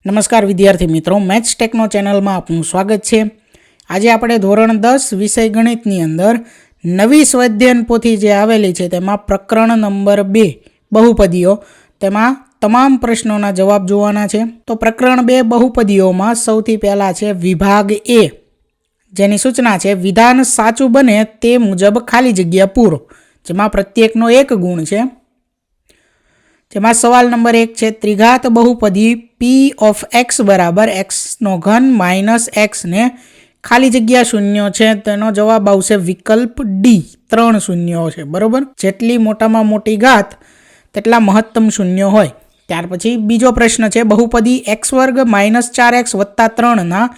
નમસ્કાર વિદ્યાર્થી મિત્રો, મેથ્સ ટેકનો ચેનલમાં આપનું સ્વાગત છે। આજે આપણે ધોરણ 10 વિષય ગણિતની અંદર નવી સ્વાધ્યાયન પોથી જે આવેલી છે તેમાં પ્રકરણ નંબર 2 બહુપદીઓ, તેમાં તમામ પ્રશ્નોના જવાબ જોવાના છે। તો પ્રકરણ 2 બહુપદીઓમાં સૌથી પહેલા છે વિભાગ એ, જેની સૂચના છે વિધાન સાચું બને તે મુજબ ખાલી જગ્યા પૂરો, જેમાં પ્રત્યેકનો એક ગુણ છે। જેમાં સવાલ નંબર 1 છે ત્રિઘાત બહુપદી p ઓફ x બરાબર x નો ઘન માઇનસ x ને ખાલી જગ્યા શૂન્ય છે, તેનો જવાબ આવશે વિકલ્પ ડી, 3 શૂન્યો છે, બરોબર। જેટલી મોટામાં મોટી ઘાત તેટલા મહત્તમ શૂન્ય હોય। ત્યાર પછી બીજો પ્રશ્ન છે બહુપદી x વર્ગ માઇનસ 4x વત્તા 3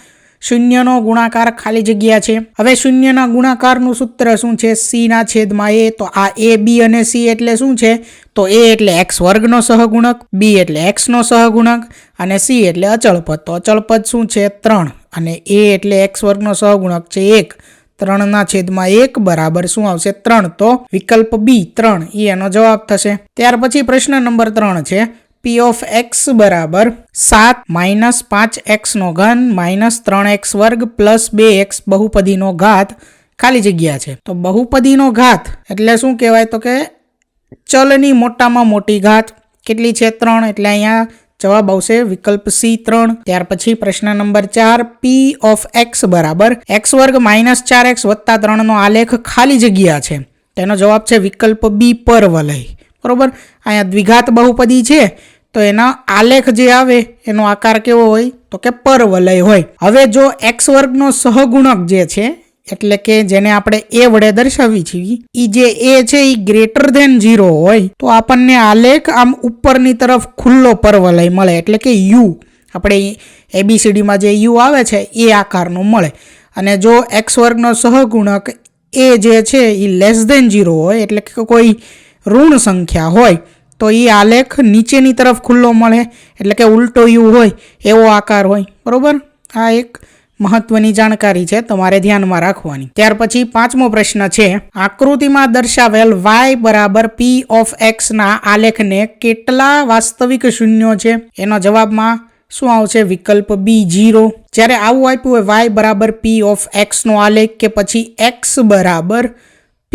શૂન્યનો ગુણાકાર ખાલી જગ્યા છે। હવે શૂન્યના ગુણાકારનું સૂત્ર શું છે? c ના છેદમાં a। તો આ a, b અને c એટલે શું છે? તો a એટલે x વર્ગનો સહગુણક, b એટલે x નો સહગુણક અને c એટલે અચળ પદ। તો અચળ પદ શું છે? 3 અને a એટલે x વર્ગનો સહગુણક છે 1। 3 ના છેદમાં 1 બરાબર શું આવશે? 3। તો વિકલ્પ બી 3 એનો જવાબ થશે। ત્યાર પછી પ્રશ્ન નંબર 3 છે p ઓફ x બરાબર 7 માઇનસ 5x નો ઘન માઇનસ 3x વર્ગ પ્લસ 2x બહુપદીનો ઘાત ખાલી જગ્યા છે। તો બહુપદીનો ઘાત એટલે શું કહેવાય? તો કે ચલની મોટામાં મોટી ઘાત કેટલી છે? 3, એટલે અહીંયા જવાબ આવશે વિકલ્પ સી 3। ત્યાર પછી પ્રશ્ન નંબર 4 p ઓફ x બરાબર x વર્ગ માઇનસ 4x વત્તા 3 નો આલેખ ખાલી જગ્યા છે, તેનો જવાબ છે વિકલ્પ બી પરવલય, બરોબર। અહીંયા દ્વિઘાત બહુપદી છે તો એના આલેખ જે આવે એનો આકાર કેવો હોય? તો કે પરવલય હોય। હવે જો x વર્ગનો સહગુણક જે છે એટલે કે જેને આપણે a વડે દર્શાવી છીએ, એ જે a છે એ ગ્રેટર ધેન 0 હોય તો આપણને આલેખ આમ ઉપરની તરફ ખુલ્લો પરવલય મળે, એટલે કે u, આપણે ABCDમાં જે u આવે છે એ આકારનું મળે। અને જો x વર્ગનો સહગુણક a જે છે એ લેસ ધેન 0 હોય એટલે કે કોઈ ઋણ સંખ્યા હોય તો એ આલેખ નીચેની તરફ ખુલ્લો મળે, એટલે કે ઉલટો u હોય એવો આકાર હોય, બરોબર। આ એક મહત્વની જાણકારી છે, તમારે ધ્યાનમાં રાખવાની। ત્યાર પછી 5મો પ્રશ્ન છે આકૃતિમાં દર્શાવેલ y બરાબર p ઓફ x ના આલેખને કેટલા વાસ્તવિક શૂન્યો છે? એનો જવાબમાં શું આવશે? વિકલ્પ બી 0। જ્યારે આવું આપ્યું હોય y બરાબર p ઓફ x નો આલેખ કે પછી x બરાબર p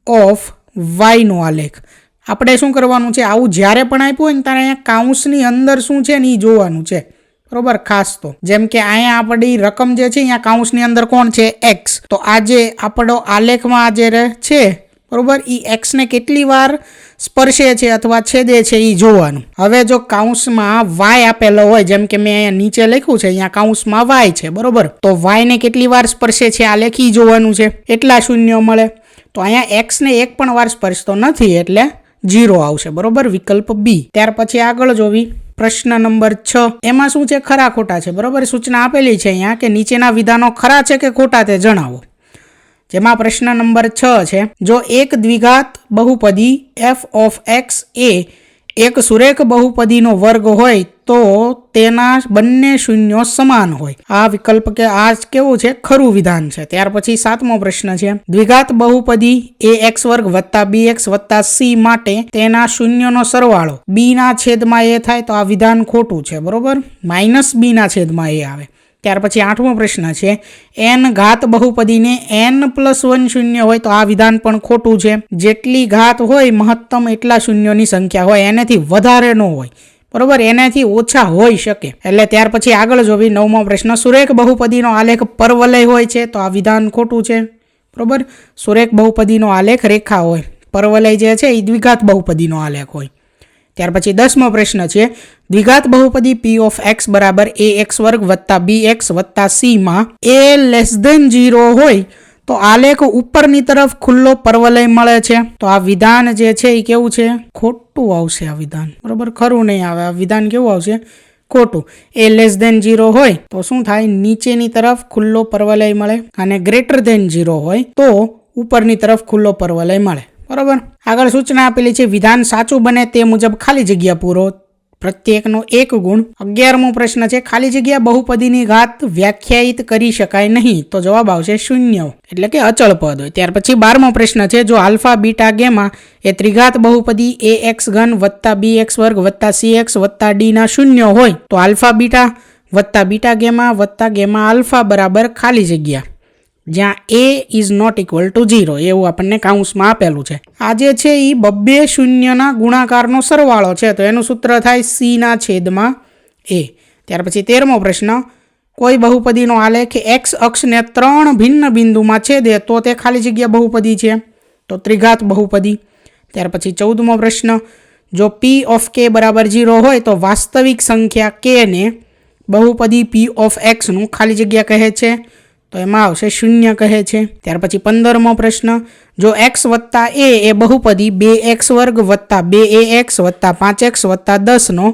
ઓફ y નો આલેખ, આપણે શું કરવાનું છે? આવું જ્યારે પણ આપ્યું હોય ને ત્યારે અહીંયા કાઉન્સની અંદર શું છે ને એ જોવાનું છે, બરોબર। ખાસ તો જેમ કે અહીંયા આપણી રકમ જે છે અહીંયા કાઉન્સની અંદર કોણ છે? x। તો આ જે આપણો આલેખમાં જે છે, બરોબર, એ x ને કેટલી વાર સ્પર્શે છે અથવા છેદે છે એ જોવાનું। હવે જો કાઉન્સમાં y આપેલો હોય, જેમ કે મેં અહીંયા નીચે લખ્યું છે અહીંયા કાઉન્સમાં y છે, બરોબર, તો y ને કેટલી વાર સ્પર્શે છે આલેખ ઈ જોવાનું છે, એટલા શૂન્યો મળે। તો અહીંયા x ને એક પણ વાર સ્પર્શતો નથી એટલે 0 આવશે, બરોબર, વિકલ્પ બી। ત્યાર પછી આગળ જોવી પ્રશ્ન નંબર 6, એમાં શું છે? ખરા ખોટા છે, બરોબર। સૂચના આપેલી છે અહીંયા કે નીચેના વિધાનો ખરા છે કે ખોટા તે જણાવો। જેમાં પ્રશ્ન નંબર 6 છે જો એક દ્વિઘાત બહુપદી f ઓફ x એ એક સુરેખ બહુપદીનો વર્ગ હોય તો તેના બંને શૂન્યો સમાન હોય। આ વિકલ્પ કે આ કેવું છે? ખરું વિધાન છે। ત્યાર પછી 7મો પ્રશ્ન છે દ્વિઘાત બહુપદી ax વર્ગ વત્તા bx વત્તા c માટે તેના શૂન્યનો સરવાળો b ના છેદમાં a થાય તો આ વિધાન ખોટું છે, બરોબર, માઇનસ b ના છેદમાં a આવે। ત્યાર પછી 8મો પ્રશ્ન છે n ઘાત બહુપદીને n+1 શૂન્ય હોય તો આ વિધાન પણ ખોટું છે। જેટલી ઘાત હોય મહત્તમ એટલા શૂન્યોની સંખ્યા હોય, એનાથી વધારે ન હોય, બરોબર, એનાથી ઓછા હોઈ શકે। એટલે ત્યાર પછી આગળ જોવી 9મો પ્રશ્ન સુરેખ બહુપદીનો આલેખ પરવલય હોય છે તો આ વિધાન ખોટું છે, બરોબર। સુરેખ બહુપદીનો આલેખ રેખા હોય, પરવલય જે છે એ દ્વિઘાત બહુપદીનો આલેખ હોય। ત્યાર પછી 10મો પ્રશ્ન છે દ્વિઘાત બહુપદી p ઓફ x બરાબર ax વર્ગ વત્તા bx વત્તા c માં a લેસ ધેન 0 હોય તો આલેખ ઉપરની તરફ ખુલ્લો પરવલય મળે છે। તો આ વિધાન જે છે એ કેવું છે? ખોટું આવશે આ વિધાન, બરોબર, ખરું નહીં આવે। આ વિધાન કેવું આવશે? ખોટું। a લેસ ધેન 0 હોય તો શું થાય? નીચેની તરફ ખુલ્લો પરવલય મળે અને ગ્રેટર ધેન 0 હોય તો ઉપરની તરફ ખુલ્લો પરવલય મળે, બરોબર। આગળ સૂચના આપેલી છે વિધાન સાચું બને તે મુજબ ખાલી જગ્યા પૂરો। પ્રત્યેકનો 1 ગુણ. 11મો પ્રશ્ન છે, ખાલી જગ્યા બહુપદીની ઘાત વ્યાખ્યાયિત કરી શકાય નહીં, તો જવાબ આવશે 0, એટલે કે અચળ પદ હોય. ત્યાર પછી 12મો પ્રશ્ન છે, જો આલ્ફા બીટા ગેમા એ ત્રિઘાત બહુપદી ax ઘન વત્તા bx વર્ગ વત્તા cx વત્તા d ના શૂન્ય હોય તો આલ્ફા બીટા વત્તા બીટા ગેમા વત્તા ગેમા આલ્ફા બરાબર ખાલી જગ્યા જ્યાં a is not equal to 0 એવું આપણને કાઉન્સમાં આપેલું છે. આ જે છે એ બબ્બે શૂન્યના ગુણાકારનો સરવાળો છે, તો એનું સૂત્ર થાય c ના છેદમાં a. ત્યાર પછી 13મો પ્રશ્ન, કોઈ બહુપદીનો આલેખ x અક્ષને 3 ભિન્ન બિંદુમાં છેદે તો તે ખાલી જગ્યા બહુપદી છે, તો ત્રિઘાત બહુપદી. ત્યાર પછી 14મો પ્રશ્ન, જો p ઓફ k બરાબર 0 હોય તો વાસ્તવિક સંખ્યા k ને બહુપદી p ઓફ x નું ખાલી જગ્યા કહે છે, તો એમાં આવશે 0 કહે છે. ત્યાર પછી 15મો પ્રશ્ન, જો x વત્તા a એ બહુપદી 2x વર્ગ વત્તા 2ax વત્તા 5x વત્તા 10 નો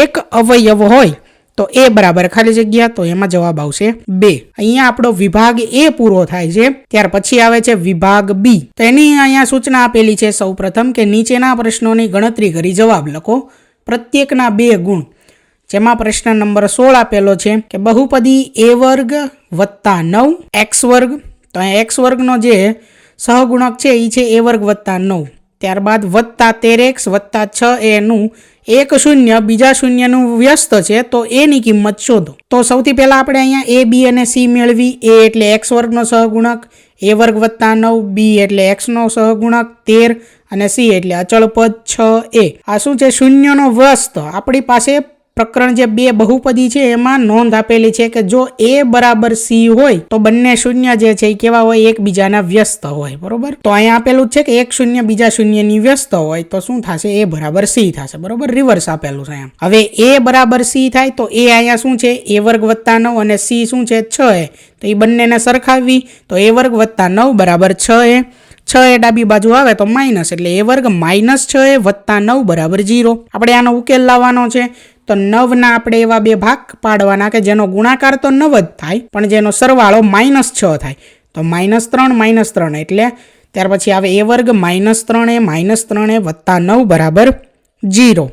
એક અવયવ હોય તો a બરાબર ખાલી જગ્યા, તો એમાં જવાબ આવશે 2. અહીંયા આપણો વિભાગ a પૂરો થાય છે. ત્યાર પછી આવે છે વિભાગ b. તો એની અહીંયા સૂચના આપેલી છે સૌપ્રથમ કે નીચેના પ્રશ્નોની ગણતરી કરી જવાબ લખો, પ્રત્યેકના 2 ગુણ. જેમાં પ્રશ્ન નંબર 16 આપેલો છે કે બહુપદી a વર્ગ વત્તા 9x વર્ગ, તો અહીંયા x વર્ગનો જે સહગુણક છે એ છે a વર્ગ વત્તા 9. ત્યારબાદ વત્તા 13x વત્તા 6a નું એક શૂન્ય બીજા શૂન્યનું વ્યસ્ત છે, તો a ની કિંમત શોધો. તો સૌથી પહેલાં આપણે અહીંયા a b અને c મેળવી. a એટલે x વર્ગનો સહગુણક, a વર્ગ વત્તા 9, b એટલે xનો સહગુણક 13 અને c એટલે અચળ પદ 6a. આ શું છે? શૂન્યનો વ્યસ્ત. આપણી પાસે પ્રકરણ જે 2 બહુપદી છે એમાં નોંધ આપેલી છે કે જો a બરાબર c હોય તો બંને શૂન્ય જે છે એ કેવા હોય? એકબીજાના વ્યસ્ત હોય, બરોબર. તો અહીંયા આપેલું છે કે એક શૂન્ય બીજા શૂન્યની વ્યસ્ત હોય તો શું થશે? a બરાબર c થશે, બરોબર. રિવર્સ આપેલું છે એમ. હવે a બરાબર c થાય તો a અહીંયા શું છે? a વર્ગ વત્તા 9 અને c શું છે? 6a. તો એ બંનેને સરખાવવી તો a વર્ગ વત્તા 9 બરાબર 6a. 6 ડાબી બાજુ આવે તો માઇનસ, એટલે a વર્ગ માઇનસ 6a વત્તા 9 બરાબર 0. આપણે આનો ઉકેલ લાવવાનો છે, તો 9ના આપણે એવા 2 ભાગ પાડવાના કે જેનો ગુણાકાર તો 9 જ થાય પણ જેનો સરવાળો -6 થાય, તો -3 એટલે ત્યાર પછી આવે a વર્ગ -3a વત્તા 9 બરાબર 0.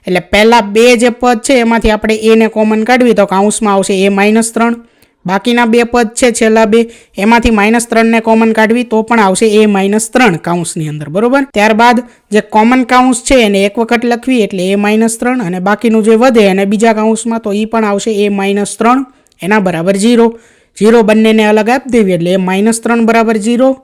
એટલે પહેલા 2 જે પદ છે એમાંથી આપણે a ને કોમન કાઢવી તો કાઉન્સમાં આવશે a -3. બાકીના 2 પદ છે છેલ્લા 2 એમાંથી -3 ને કોમન કાઢવી તો પણ આવશે a -3 કાઉન્સની અંદર, બરોબર. ત્યારબાદ જે કોમન કાઉન્સ છે એને એક વખત લખવી એટલે a -3 અને બાકીનું જે વધે અને બીજા કાઉન્સમાં તો એ પણ આવશે a -3 એના બરાબર 0. 0 બંનેને અલગ આપી દેવી એટલે a -3 બરાબર 0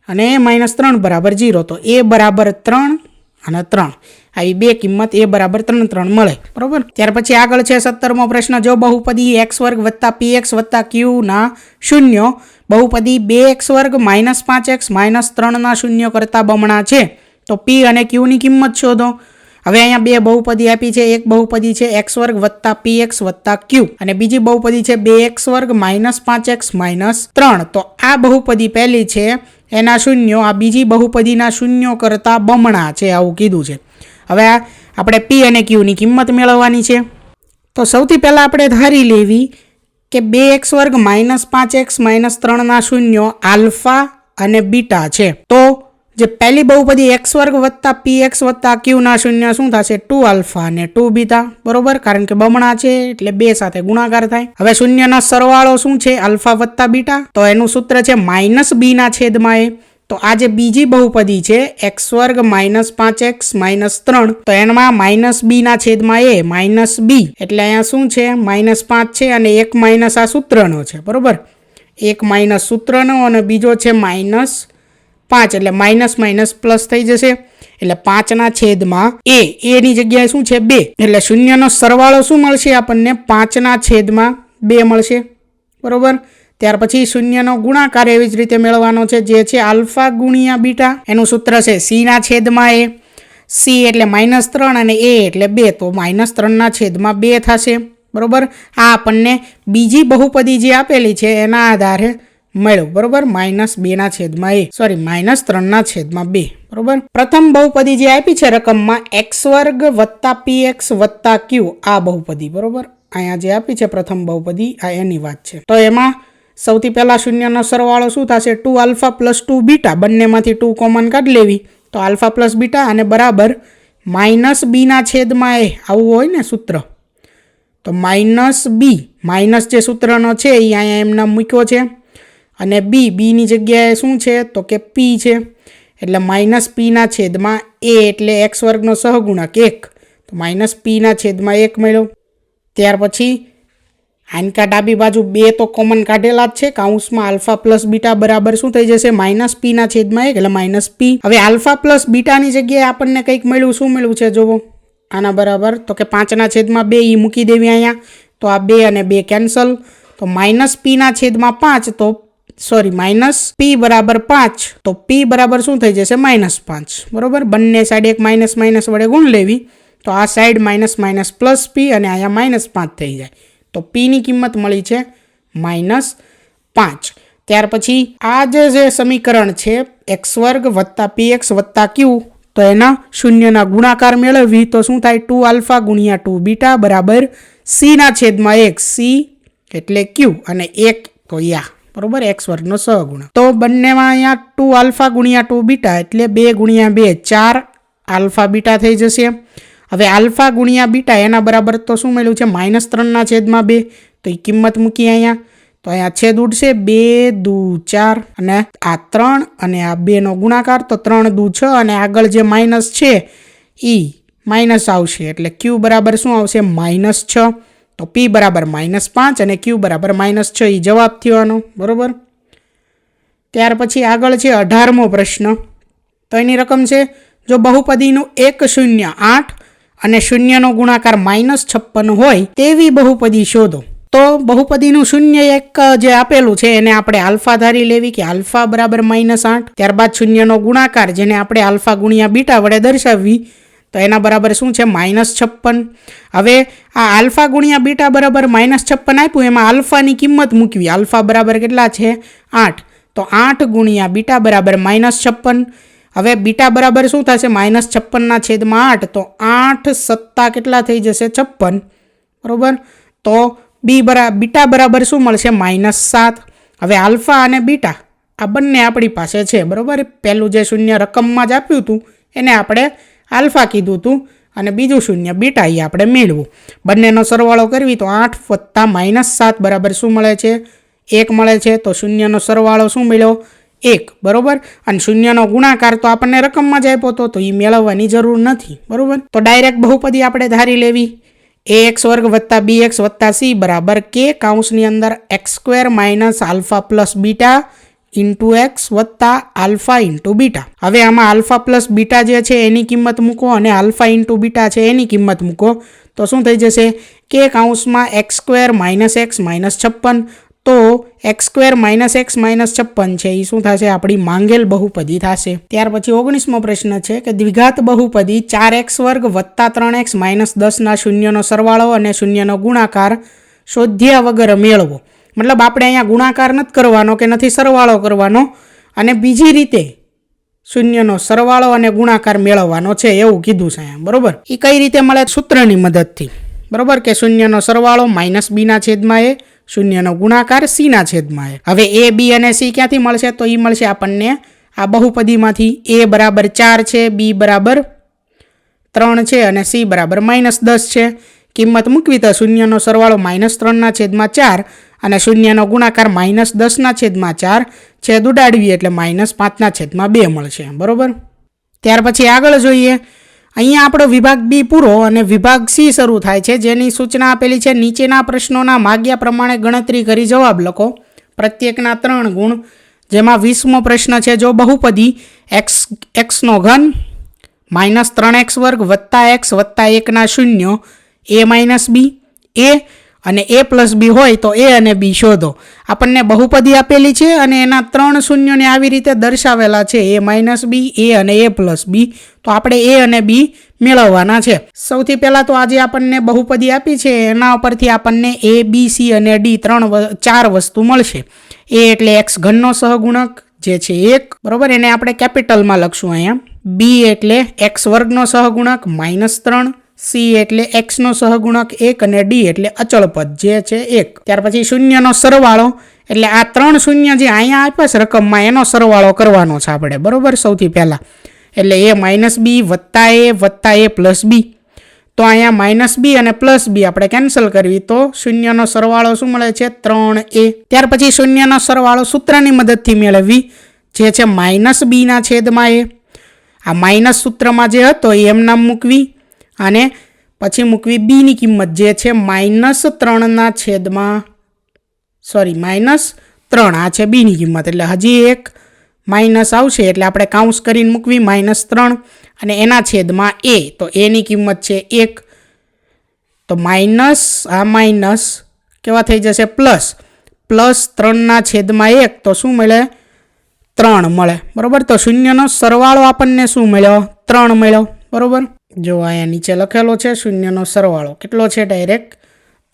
અને a -3 બરાબર 0, તો a બરાબર 3 અને 3 આવી 2 કિંમત a બરાબર 3 મળે, બરોબર. ત્યાર પછી આગળ છે 17મો પ્રશ્ન, જો બહુપદી x વર્ગ વત્તા px વત્તા q ના શૂન્ય બહુપદી 2x વર્ગ -5x -3 ના શૂન્ય કરતા બમણા છે તો p અને q ની કિંમત શોધો. હવે અહીંયા 2 બહુપદી આપી છે. એક બહુપદી છે x વર્ગ વત્તા px વત્તા q અને બીજી બહુપદી છે 2x વર્ગ -5x -3. તો આ બહુપદી પહેલી છે એના શૂન્યો આ બીજી બહુપદીના શૂન્યો કરતા બમણા છે, આવું કીધું છે. હવે આપણે p અને q ની કિંમત મેળવવાની છે. તો સૌથી પહેલાં આપણે ધારી લેવી કે 2x વર્ગ -5x -3 ના શૂન્યો આલ્ફા અને બીટા છે. તો જે પહેલી બહુપદી x વર્ગ વત્તા px વત્તા q ના શૂન્ય શું થશે? 2 આલ્ફા અને 2 બીટા, બરોબર. કારણ કે બમણા છે એટલે 2 સાથે ગુણાકાર થાય. હવે શૂન્યનો સરવાળો શું છે? આલ્ફા વત્તા બીટા, તો એનું સૂત્ર છે -b ના છેદમાં a. તો આ જે બીજી બહુપદી છે x વર્ગ -5x -3 તો એમાં -b ના છેદમાં a -b એટલે અહીંયા શું છે? -5 છે અને એક માઇનસ આ સૂત્રનો છે, બરોબર. એક માઇનસ સૂત્રનો અને બીજો છે -5 એટલે માઇનસ પ્લસ થઈ જશે એટલે 5ના છેદમાં a ની જગ્યાએ શું છે? 2 એટલે શૂન્યનો સરવાળો શું મળશે આપણને? 5ના છેદમાં 2 મળશે, બરોબર. ત્યાર પછી શૂન્યનો ગુણાકાર એવી જ રીતે મેળવવાનો છે જે છે આલ્ફા ગુણ્યા બીટા, એનું સૂત્ર છે c ના છેદમાં a. c એટલે -3 અને a એટલે 2 તો -3ના છેદમાં 2 થશે, બરોબર. આ આપણને બીજી બહુપદી જે આપેલી છે એના આધારે મળ્યું, બરોબર. -2ના છેદમાં a સોરી -3ના છેદમાં 2, બરોબર. પ્રથમ બહુપદી જે આપી છે રકમમાં x વર્ગ વત્તા px વત્તા q આ બહુપદી, બરોબર. અહીંયા જે આપી છે પ્રથમ બહુપદી આ એની વાત છે. તો એમાં સૌથી પહેલા શૂન્યનો સરવાળો શું થશે? 2 આલ્ફા પ્લસ 2 બીટા, બંનેમાંથી 2 કોમન કાઢી લેવી તો આલ્ફા પ્લસ બીટા અને બરાબર માઇનસ બીના છેદમાં એ આવું હોય ને સૂત્ર, તો માઇનસ બી, માઇનસ જે સૂત્રનો છે એ અહીંયા એમના મૂક્યો છે, અને બીની જગ્યાએ શું છે તો કે પી છે, એટલે માઇનસ પીના છેદમાં એ એટલે એક્સ વર્ગનો સહગુણક 1, તો માઇનસ પીના છેદમાં 1 મળ્યો. ત્યાર પછી આનકા ડાબી બાજુ 2 તો કોમન કાઢેલા જ છે, કાઉન્સમાં આલ્ફા પ્લસ બીટા બરાબર શું થઈ જશે માઇનસ પીના છેદમાં 1 એટલે માઇનસ પી. હવે આલ્ફા પ્લસ બીટાની જગ્યાએ આપણને કંઈક મળ્યું, શું મળ્યું છે જોવો આના બરાબર, તો કે 5ના છેદમાં 2 એ મૂકી દેવી અહીંયા, તો આ 2 અને 2 કેન્સલ, તો માઇનસ પીના છેદમાં 5, તો સોરી માઇનસ પી બરાબર 5, તો પી બરાબર શું થઈ જશે -5 બરાબર. બંને સાઈડ એક માઇનસ માઇનસ વડે ગુણ લેવી, તો આ સાઈડ માઇનસ માઇનસ પ્લસ પી અને અહીંયા -5 થઈ જાય, તો પીની કિંમત મળી છે -5. ત્યાર પછી આ જે સમીકરણ છે એક્સ વર્ગ વત્તા px વત્તા q, તો એના શૂન્યના ગુણાકાર મેળવવી તો શું થાય 2 આલ્ફા ગુણ્યા 2 બીટા બરાબર c ના છેદમાં 1, c એટલે q અને 1 તો યા બરાબર એક્સ વર્ગનો સહગુણક. તો બંનેમાં અહીંયા 2 આલ્ફા ગુણ્યા 2 બીટા એટલે 2 ગુણ્યા 2 4 આલ્ફા બીટા થઈ જશે. હવે આલ્ફા ગુણ્યા બીટા એના બરાબર તો શું મળ્યું છે -3ના છેદમાં 2, તો એ કિંમત મૂકી અહીંયા, તો અહીંયા છેદ ઉડશે 2 દુ 4 અને આ 3 અને આ 2નો ગુણાકાર, તો 3 દુ 6 અને આગળ જે માઇનસ છે એ માઇનસ આવશે, એટલે q બરાબર શું આવશે -6, તો p બરાબર -5 અને q બરાબર -6 એ જવાબ થયો આનો બરાબર. ત્યાર પછી આગળ છે 18મો પ્રશ્ન, તો એની રકમ છે જો બહુપદીનું 1 0 8 અને શૂન્યનો ગુણાકાર -56 હોય તેવી બહુપદી શોધો. તો બહુપદીનું 0 1 જે આપેલું છે એને આપણે આલ્ફા ધારી લેવી કે આલ્ફા બરાબર -8, ત્યારબાદ શૂન્યનો ગુણાકાર જેને આપણે આલ્ફા ગુણ્યા બીટા વડે દર્શાવવી, તો એના બરાબર શું છે -56. હવે આ આલ્ફા ગુણ્યા બીટા બરાબર -56 આપ્યું, એમાં આલ્ફાની કિંમત મૂકવી, આલ્ફા બરાબર કેટલા છે 8, તો 8 ગુણ્યા બીટા બરાબર -56. હવે બીટા બરાબર શું થશે -56ના છેદમાં 8, તો 8 સત્તા કેટલા થઈ જશે 56 બરાબર. તો બીટા બરાબર શું મળશે -7. હવે આલ્ફા અને બીટા આ બંને આપણી પાસે છે બરાબર. પહેલું જે શૂન્ય રકમમાં જ આપ્યું હતું એને આપણે આલ્ફા કીધું હતું અને બીજું શૂન્ય બીટા એ આપણે મેળવું. બંનેનો સરવાળો કરવી તો 8 વત્તા -7 બરાબર શું મળે છે 1 મળે છે. તો શૂન્યનો સરવાળો શું મળ્યો 1 બરાબર. અને શૂન્યનો ગુણાકાર તો આપણને રકમમાં જ આપ્યો હતો, તો એ મેળવવાની જરૂર નથી બરાબર. તો ડાયરેક્ટ બહુપદી આપણે ધારી લેવી, ax વર્ગ વત્તા bx વત્તા c બરાબર k કાઉન્સની અંદર x² minus alpha plus beta into x વત્તા આલ્ફા ઇન્ટુ બીટા. હવે આમાં આલ્ફા પ્લસ બીટા જે છે એની કિંમત મૂકો અને આલ્ફા ઇન્ટુ બીટા છે એની કિંમત મૂકો, તો શું થઈ જશે k કાઉન્સમાં x² minus x minus 56, તો x² માઇનસ x માઇનસ 56 છે એ શું થશે આપણી માંગેલ બહુપદી થશે. ત્યાર પછી 19મો પ્રશ્ન છે કે દ્વિઘાત બહુપદી 4x વર્ગ વત્તા 3x માઇનસ 10ના શૂન્યનો સરવાળો અને શૂન્યનો ગુણાકાર શોધ્યા વગર મેળવો. મતલબ આપણે અહીંયા ગુણાકાર નથી કરવાનો કે નથી સરવાળો કરવાનો, અને બીજી રીતે શૂન્યનો સરવાળો અને ગુણાકાર મેળવવાનો છે એવું કીધું છે અહીંયા બરોબર. એ કઈ રીતે મળે સૂત્રની મદદથી બરોબર, કે શૂન્યનો સરવાળો -b ના છેદમાં એ, શૂન્યનો ગુણાકાર c ના છેદમાં એ. હવે a b અને c ક્યાંથી મળશે, તો એ મળશે આપણને આ બહુપદીમાંથી. a બરાબર 4 છે, b બરાબર 3 છે અને c બરાબર -10 છે. કિંમત મૂકવી તો શૂન્યનો સરવાળો -3ના છેદમાં 4 અને શૂન્યનો ગુણાકાર -10ના છેદમાં 4, છેદ ઉડાડવી એટલે -5ના છેદમાં 2 મળશે બરોબર. ત્યાર પછી આગળ જોઈએ, અહીંયા આપણો વિભાગ બી પૂરો અને વિભાગ સી શરૂ થાય છે, જેની સૂચના આપેલી છે નીચેના પ્રશ્નોના માગ્યા પ્રમાણે ગણતરી કરી જવાબ લખો, પ્રત્યેકના 3 ગુણ. જેમાં 20મો પ્રશ્ન છે જો બહુપદી x નો ઘન -3x વર્ગ વત્તા x વત્તા 1ના શૂન્ય a - b a અને a પ્લસ b હોય તો a અને b શોધો. આપણને બહુપદી આપેલી છે અને એના 3 શૂન્યોને આવી રીતે દર્શાવેલા છે a - b a અને a પ્લસ b, તો આપણે a અને b મેળવવાના છે. સૌથી પહેલાં તો આજે આપણને બહુપદી આપી છે એના પરથી આપણને a b c અને d 4 વસ્તુ મળશે. a એટલે x ઘનનો સહગુણક જે છે 1 બરોબર, એને આપણે કેપિટલમાં લખશું અહીંયા. b એટલે x વર્ગનો સહગુણક -3, c એટલે x નો સહગુણક 1 અને d એટલે અચળ પદ જે છે 1. ત્યાર પછી શૂન્યનો સરવાળો એટલે આ 3 શૂન્ય જે અહીંયા આપ્યા છે રકમમાં એનો સરવાળો કરવાનો છે આપણે બરોબર સૌથી પહેલા. એટલે એ માઇનસ બી વત્તા એ પ્લસ બી. તો અહીંયા માઇનસ બી અને પ્લસ બી આપણે કેન્સલ કરવી તો શૂન્યનો સરવાળો શું મળે છે 3a. ત્યાર પછી શૂન્યનો સરવાળો સૂત્રની મદદથી મેળવવી જે છે માઇનસ બીના છેદમાં એ. આ માઇનસ સૂત્રમાં જે હતો એ એમ નામ મૂકવી અને પછી મૂકવી બીની કિંમત જે છે -3 છેદમાં -3 આ છે બીની કિંમત. એટલે હજી એક માઇનસ આવશે એટલે આપણે કાઉન્સ કરીને મૂકવી -3 અને એના છેદમાં એ. તો એની કિંમત છે 1. તો માઇનસ આ માઇનસ કેવા થઈ જશે પ્લસ 3 છેદમાં 1 તો શું મળે 3 મળે. બરાબર. તો શૂન્યનો સરવાળો આપણને શું મળ્યો 3 મળ્યો. બરાબર. જો અહીંયા નીચે લખેલો છે શૂન્યનો સરવાળો કેટલો છે ડાયરેક્ટ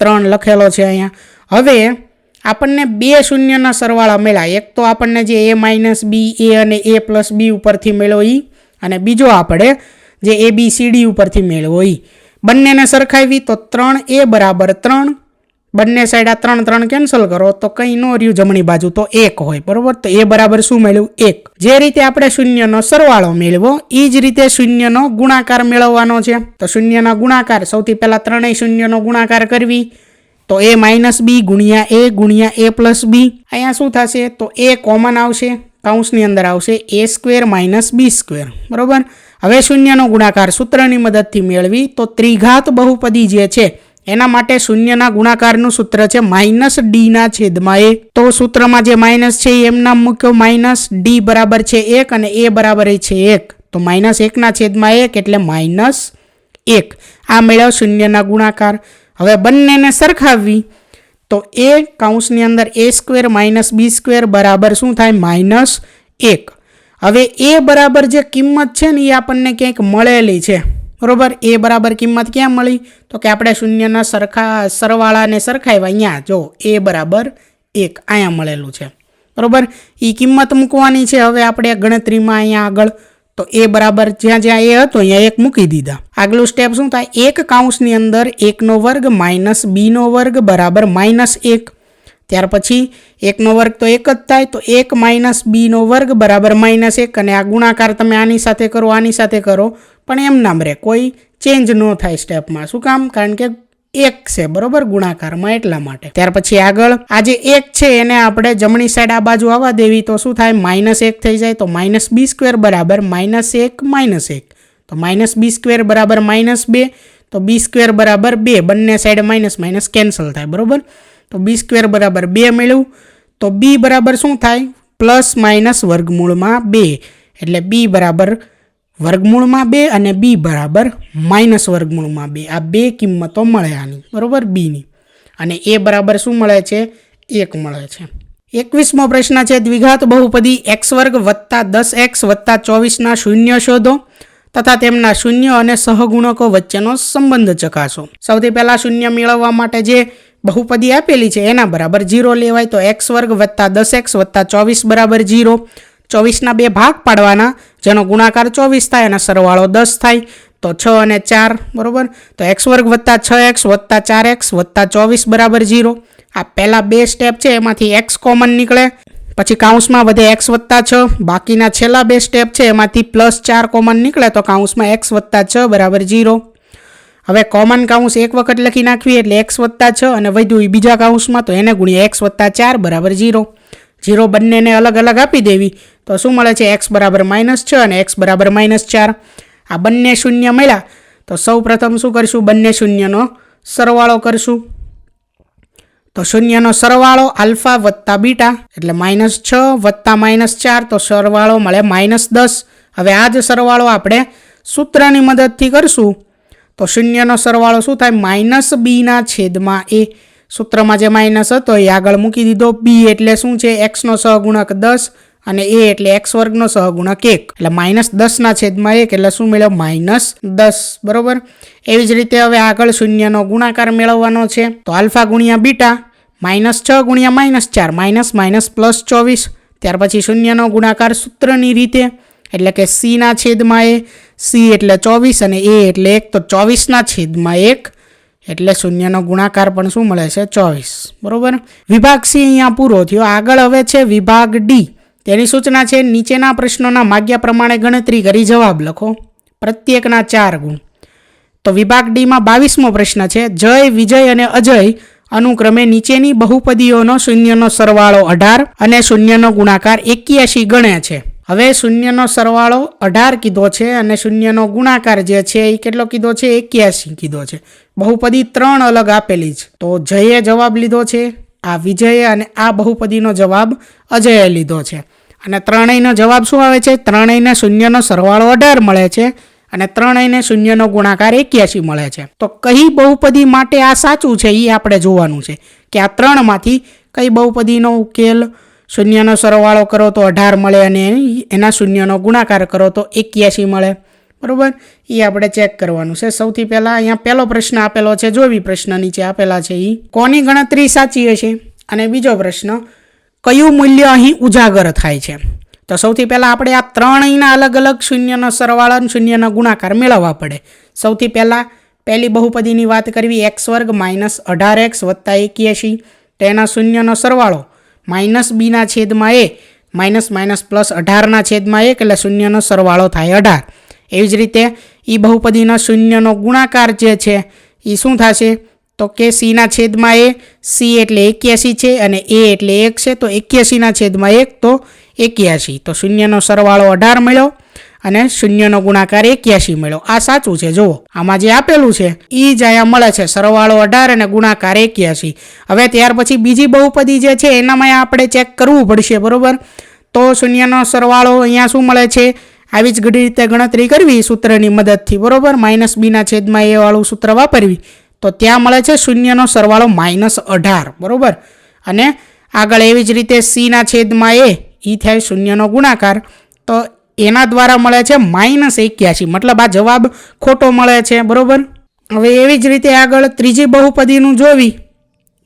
3 લખેલો છે અહીંયા. હવે આપણને બે શૂન્યના સરવાળા મળ્યા. એક તો આપણને જે a માઇનસ બી એ અને a પ્લસ બી ઉપરથી મેળવો એ અને બીજો આપણે જે ABCD ઉપરથી મેળવો એ. બંનેને સરખાવી તો 3a બરાબર 3. બંને સાઈડ આ 3 કેન્સલ કરો તો કંઈ ન રહ્યું જમણી બાજુ તો 1 હોય. બરાબર. તો એ બરાબર શું મળ્યું 1. જે રીતે આપણે શૂન્યનો સરવાળો મેળવો એ જ રીતે શૂન્યનો ગુણાકાર મેળવવાનો છે. તો શૂન્યના ગુણાકાર સૌથી પહેલાં ત્રણેય શૂન્યનો ગુણાકાર કરવી તો a માઇનસ બી ગુણ્યા a પ્લસ બી. અહીંયા શું થશે તો a કોમન આવશે કાઉન્સની અંદર આવશે a² માઇનસ b². બરાબર. હવે શૂન્યનો ગુણાકાર સૂત્રની મદદથી મેળવી તો ત્રિઘાત બહુપદી જે છે એના માટે શૂન્યના ગુણાકારનું સૂત્ર છે -d છેદમાં a. તો સૂત્રમાં જે માઇનસ છે એમ નામ મૂક્યો -d બરાબર છે 1 અને a બરાબર છે 1. તો -1 છેદમાં 1 એટલે -1. આ મેળવ્યો શૂન્યના ગુણાકાર. હવે બંનેને સરખાવવી તો a કાઉન્સની અંદર a² માઇનસ b² બરાબર શું થાય -1. હવે a બરાબર જે કિંમત છે ને એ આપણને ક્યાંક મળેલી છે. બરાબર. એ બરાબર કિંમત ક્યાં મળી તો કે આપણે શૂન્યના સરવાળાને સરખાવ્યા. અહીંયા જો a બરાબર 1 અહીંયા મળેલું છે. બરાબર. એ કિંમત મૂકવાની છે હવે આપણે ગણતરીમાં અહીંયા આગળ. તો a બરાબર જ્યાં જ્યાં a હતો અહીંયા 1 મૂકી દીધા. આગલું સ્ટેપ શું થાય 1 કાઉન્સની અંદર 1 વર્ગ માઇનસ b વર્ગ બરાબર -1. ત્યાર પછી 1 વર્ગ તો 1 જ થાય તો 1 માઇનસ b વર્ગ બરાબર -1 અને આ ગુણાકાર તમે આની સાથે કરો પણ એમ નામ રહે કોઈ ચેન્જ ન થાય સ્ટેપમાં. શું કામ કારણ કે 1 છે. બરાબર. ગુણાકારમાં એટલા માટે. ત્યાર પછી આગળ આ જે 1 છે એને આપણે જમણી સાઈડ આ બાજુ આવવા દેવી તો શું થાય -1 થઈ જાય તો -b² બરાબર -1 તો -b² બરાબર -2 તો b² બરાબર 2. બંને સાઈડ માઇનસ કેન્સલ થાય. બરાબર. તો b² બરાબર 2 મળ્યું. તો b બરાબર શું થાય ± વર્ગમૂળમાં 2 એટલે b બરાબર વર્ગમૂળમાં 2 અને b બરાબર -વર્ગમૂળમાં 2. આ બે કિંમતો મળે આની. બરાબર. બીની અને a બરાબર શું મળે છે 1 મળે છે. 21મો પ્રશ્ન છે દ્વિઘાત બહુપદી x² + 10x + 24 શૂન્ય શોધો તથા તેમના શૂન્ય અને સહગુણકો વચ્ચેનો સંબંધ ચકાસો. સૌથી પહેલા શૂન્ય મેળવવા માટે જે બહુપદી આપેલી છે એના બરાબર 0 લેવાય. તો x² + 10x + 24 બરાબર 0. 24ના 2 ભાગ પાડવાના જેનો ગુણાકાર 24 થાય અને સરવાળો 10 થાય. તો 6 અને 4. બરાબર. તો x² + 6x + 4x + 24 બરાબર 0. આ પહેલા બે સ્ટેપ છે એમાંથી x કોમન નીકળે પછી કાઉન્સમાં વધે x + 6. બાકીના છેલ્લા બે સ્ટેપ છે એમાંથી +4 કોમન નીકળે તો કાઉન્સમાં x + 6 બરાબર 0. હવે કોમન કાઉન્સ એક વખત લખી નાખવી એટલે x + 6 અને વધ્યું એ બીજા કાઉન્સમાં તો એને ગુણ્યા x + 4 બરાબર 0. 0 બંનેને અલગ અલગ આપી દેવી તો શું મળે છે x બરાબર -6 અને x બરાબર -4. આ બંને શૂન્ય મળ્યા તો સૌ પ્રથમ શું કરશું બંને શૂન્યનો સરવાળો કરશું. તો શૂન્યનો સરવાળો આલ્ફા વત્તા બીટા એટલે -6 વત્તા -4 તો સરવાળો મળે -10. હવે આ જ સરવાળો આપણે સૂત્રની મદદથી કરશું તો શૂન્યનો સરવાળો શું થાય -b છેદમાં a. સૂત્રમાં જે માઇનસ હતો એ આગળ મૂકી દીધો. b એટલે શું છે x નો સહગુણક 10 અને a એટલે x² નો સહગુણક 1 એટલે -10 છેદમાં 1 એટલે શું મળ્યો -10. બરોબર. એવી જ રીતે હવે આગળ શૂન્યનો ગુણાકાર મેળવવાનો છે તો આલ્ફા ગુણ્યા બીટા -6 ગુણ્યા -4 +24. ત્યાર પછી શૂન્યનો ગુણાકાર સૂત્રની રીતે એટલે કે c છેદમાં a. c એટલે 24 અને a એટલે 1 તો 24 છેદમાં 1 એટલે શૂન્યનો ગુણાકાર પણ શું મળે છે 24. બરોબર. વિભાગ C અહીંયા પૂરો થયો. આગળ હવે છે વિભાગ D. તેની સૂચના છે નીચેના પ્રશ્નોના માગ્યા પ્રમાણે ગણતરી કરી જવાબ લખો. પ્રત્યેકના 4 ગુણ. તો વિભાગ ડીમાં 22મો પ્રશ્ન છે જય, વિજય અને અજય અનુક્રમે નીચેની બહુપદીઓનો શૂન્યનો સરવાળો 18 અને શૂન્યનો ગુણાકાર 81 ગણે છે. હવે શૂન્યનો સરવાળો 18 કીધો છે અને શૂન્યનો ગુણાકાર જે છે એ કેટલો કીધો છે? 81 કીધો છે. બહુપદી 3 અલગ આપેલી છે. તો જયે જવાબ લીધો છે, આ વિજયે, અને આ બહુપદીનો જવાબ અજયે લીધો છે. અને ત્રણેયનો જવાબ શું આવે છે? ત્રણેયને શૂન્યનો સરવાળો 18 મળે છે અને ત્રણેયને શૂન્યનો ગુણાકાર 81 મળે છે. તો કઈ બહુપદી માટે આ સાચું છે એ આપણે જોવાનું છે કે આ ત્રણમાંથી કઈ બહુપદીનો ઉકેલ શૂન્યનો સરવાળો કરો તો 18 મળે અને એના શૂન્યનો ગુણાકાર કરો તો 81 મળે. બરાબર, એ આપણે ચેક કરવાનું છે. સૌથી પહેલાં અહીંયા પહેલો પ્રશ્ન આપેલો છે, જોવી પ્રશ્ન નીચે આપેલા છે એ કોની ગણતરી સાચી હશે, અને બીજો પ્રશ્ન કયું મૂલ્ય અહીં ઉજાગર થાય છે. તો સૌથી પહેલાં આપણે આ ત્રણેયના અલગ અલગ શૂન્યનો સરવાળો અને શૂન્યનો ગુણાકાર મેળવવા પડે. સૌથી પહેલાં પહેલી બહુપદીની વાત કરવી, x² - 18x + 81, તેના શૂન્યનો સરવાળો -b/a -+18/1 એટલે શૂન્યનો સરવાળો થાય 18. એવી જ રીતે એ બહુપદીનો શૂન્યનો ગુણાકાર જે છે એ શું થશે? તો કે c/a, c એટલે 81 છે અને a એટલે 1 છે, તો 81/1 તો 81. તો શૂન્યનો સરવાળો 18 મળ્યો અને શૂન્યનો ગુણાકાર 81 મળ્યો. આ સાચું છે. જુઓ આમાં જે આપેલું છે એ જ અહીંયા મળે છે, સરવાળો 18 અને ગુણાકાર 81. હવે ત્યાર પછી બીજી બહુપદી જે છે એનામાં આપણે ચેક કરવું પડશે. બરાબર, તો શૂન્યનો સરવાળો અહીંયા શું મળે છે? આવી જ રીતે ગણતરી કરવી સૂત્રની મદદથી. બરાબર, -b/a વાળું સૂત્ર વાપરવી તો ત્યાં મળે છે શૂન્યનો સરવાળો -18. બરાબર, અને આગળ એવી જ રીતે c/a એ થાય શૂન્યનો ગુણાકાર, તો એના દ્વારા મળે છે -81. મતલબ આ જવાબ ખોટો મળે છે. બરાબર, હવે એવી જ રીતે આગળ ત્રીજી બહુપદીનું જોવી.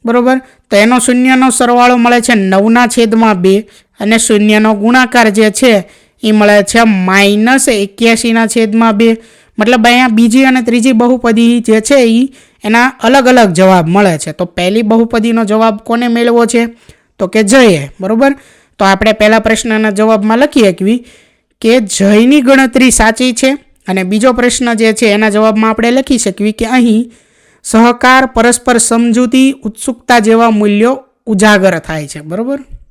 બરાબર, તો એનો શૂન્યનો સરવાળો મળે છે 9/2 અને શૂન્યનો ગુણાકાર જે છે એ મળે છે -81/2. મતલબ અહીંયા બીજી અને ત્રીજી બહુપદી જે છે એ એના અલગ અલગ જવાબ મળે છે. તો પહેલી બહુપદીનો જવાબ કોને મેળવો છે? તો કે જયે. બરાબર, તો આપણે પહેલા પ્રશ્નના જવાબમાં લખી શકીએ કે જયની ગણતરી સાચી છે, અને બીજો પ્રશ્ન જે છે એના જવાબમાં આપણે લખી શકીએ કે અહીં સહકાર, પરસ્પર સમજૂતી, ઉત્સુકતા જેવા મૂલ્યો ઉજાગર થાય છે. બરાબર.